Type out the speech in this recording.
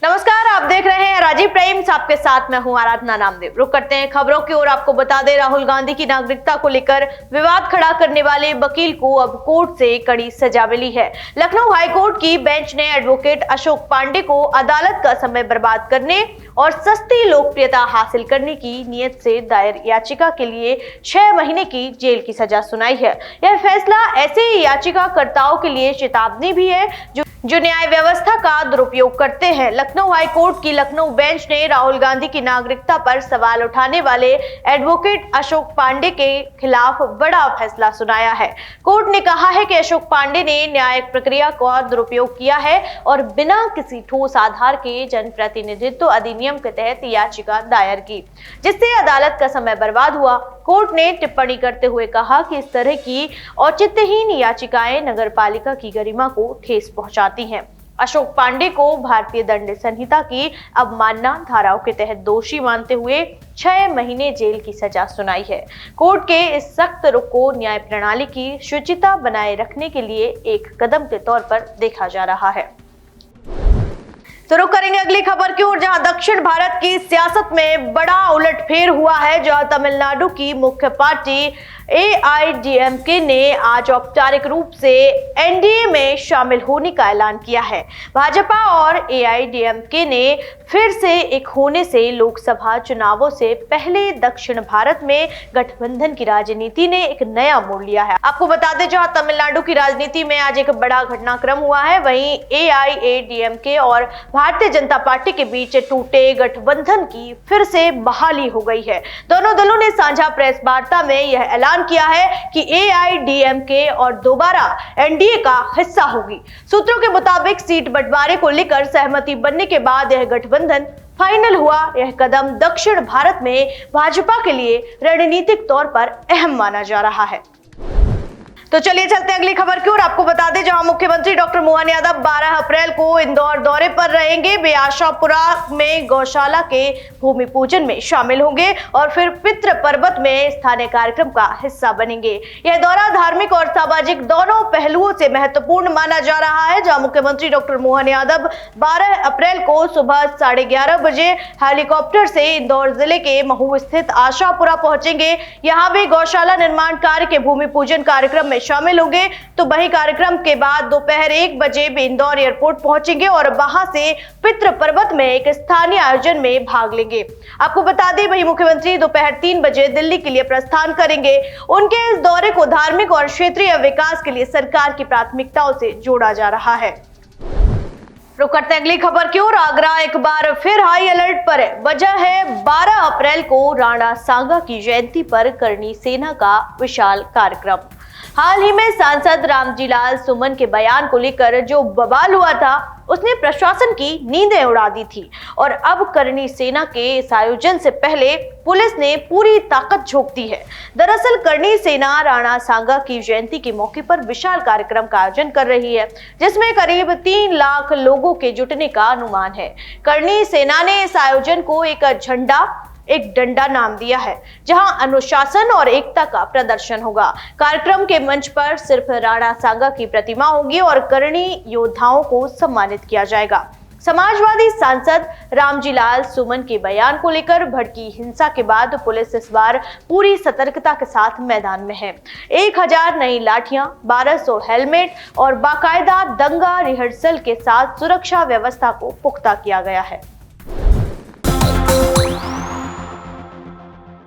नमस्कार, आप देख रहे हैं राजीव प्राइम्स। आपके साथ मैं हूं आराधना नामदेव। रुक करते हैं खबरों की ओर। आपको बता दें, राहुल गांधी की नागरिकता को लेकर विवाद खड़ा करने वाले वकील को अब कोर्ट से कड़ी सजा मिली है। लखनऊ हाईकोर्ट की बेंच ने एडवोकेट अशोक पांडे को अदालत का समय बर्बाद करने और सस्ती लोकप्रियता हासिल करने की नीयत से दायर याचिका के लिए 6 महीने की जेल की सजा सुनाई है। यह फैसला ऐसे याचिकाकर्ताओं के लिए चेतावनी भी है जो न्याय व्यवस्था का दुरुपयोग करते हैं। लखनऊ हाईकोर्ट की लखनऊ बेंच ने राहुल गांधी की नागरिकता पर सवाल उठाने वाले एडवोकेट अशोक पांडे के खिलाफ बड़ा फैसला सुनाया है। कोर्ट ने कहा है कि अशोक पांडे ने न्यायिक प्रक्रिया का दुरुपयोग किया है और बिना किसी ठोस आधार के जनप्रतिनिधित्व अधिनियम के तहत याचिका दायर की, जिससे अदालत का समय बर्बाद हुआ। कोर्ट ने टिप्पणी करते हुए कहा कि इस तरह की औचित्यहीन याचिकाएं नगरपालिका की गरिमा को ठेस पहुंचाती हैं। अशोक पांडे को भारतीय दंड संहिता की अवमानना धाराओं के तहत दोषी मानते हुए 6 महीने जेल की सजा सुनाई है। कोर्ट के इस सख्त रुख को न्याय प्रणाली की शुचिता बनाए रखने के लिए एक कदम के तौर पर देखा जा रहा है। तो रुक करेंगे अगली खबर की ओर, जहां दक्षिण भारत की सियासत में बड़ा उलटफेर हुआ है। जहां तमिलनाडु की मुख्य पार्टी AIADMK ने आज औपचारिक रूप से NDA में शामिल होने का ऐलान किया है। भाजपा और AIADMK ने फिर से एक होने से लोकसभा चुनावों से पहले दक्षिण भारत में गठबंधन की राजनीति ने एक नया मोड़ लिया है। आपको बता दें, जहां तमिलनाडु की राजनीति में आज एक बड़ा घटनाक्रम हुआ है, वहीं AIADMK और भारतीय जनता पार्टी के बीच टूटे गठबंधन की फिर से बहाली हो गई है। दोनों दलों ने साझा प्रेस वार्ता में यह ऐलान किया है कि AIADMK और दोबारा NDA का हिस्सा होगी। सूत्रों के मुताबिक सीट बंटवारे को लेकर सहमति बनने के बाद यह गठबंधन फाइनल हुआ। यह कदम दक्षिण भारत में भाजपा के लिए रणनीतिक तौर पर अहम माना जा रहा है। तो चलिए चलते हैं अगली खबर की ओर। आपको बता दें, जहां मुख्यमंत्री डॉक्टर मोहन यादव 12 अप्रैल को इंदौर दौरे पर रहेंगे। वे आशापुरा में गौशाला के भूमि पूजन में शामिल होंगे और फिर पितृ पर्वत में स्थानीय कार्यक्रम का हिस्सा बनेंगे। यह दौरा धार्मिक और सामाजिक दोनों पहलुओं से महत्वपूर्ण माना जा रहा है। जहां मुख्यमंत्री डॉक्टर मोहन यादव 12 अप्रैल को सुबह 11:30 बजे हेलीकॉप्टर से इंदौर जिले के महू स्थित आशापुरा पहुंचेंगे। यहाँ भी गौशाला निर्माण कार्य के भूमि पूजन कार्यक्रम में शामिल होंगे। तो वही कार्यक्रम के बाद दोपहर 1 बजे वे इंदौर एयरपोर्ट पहुंचेंगे और वहां से पितृ पर्वत में एक स्थानीय आयोजन में भाग लेंगे। आपको बता दें, वही मुख्यमंत्री दोपहर 3 बजे दिल्ली के लिए प्रस्थान करेंगे। उनके इस दौरे को धार्मिक और क्षेत्रीय विकास के लिए सरकार की प्राथमिकताओं से जोड़ा जा रहा है। रुक करते हैं अगली खबर की ओर। आगरा एक बार फिर हाई अलर्ट पर है। वजह है 12 अप्रैल को राणा सांगा की जयंती पर करणी सेना का विशाल कार्यक्रम। हाल ही में सांसद रामजीलाल सुमन के बयान को लेकर जो बवाल हुआ था, उसने प्रशासन की नींदें उड़ा दी थी और अब करणी सेना के इस आयोजन से पहले पुलिस ने पूरी ताकत झोंक दी है। दरअसल करणी सेना राणा सांगा की जयंती के मौके पर विशाल कार्यक्रम का आयोजन कर रही है, जिसमें करीब 3 लाख लोगों के जुटने का अनुमान है। करणी सेना ने इस आयोजन को एक डंडा नाम दिया है, जहां अनुशासन और एकता का प्रदर्शन होगा। कार्यक्रम के मंच पर सिर्फ राणा सांगा की प्रतिमा होगी और करणी योद्धाओं को सम्मानित किया जाएगा। समाजवादी सांसद रामजीलाल सुमन के बयान को लेकर भड़की हिंसा के बाद पुलिस इस बार पूरी सतर्कता के साथ मैदान में है। 1000 नई लाठियां, 1200 हेलमेट और बाकायदा दंगा रिहर्सल के साथ सुरक्षा व्यवस्था को पुख्ता किया गया है।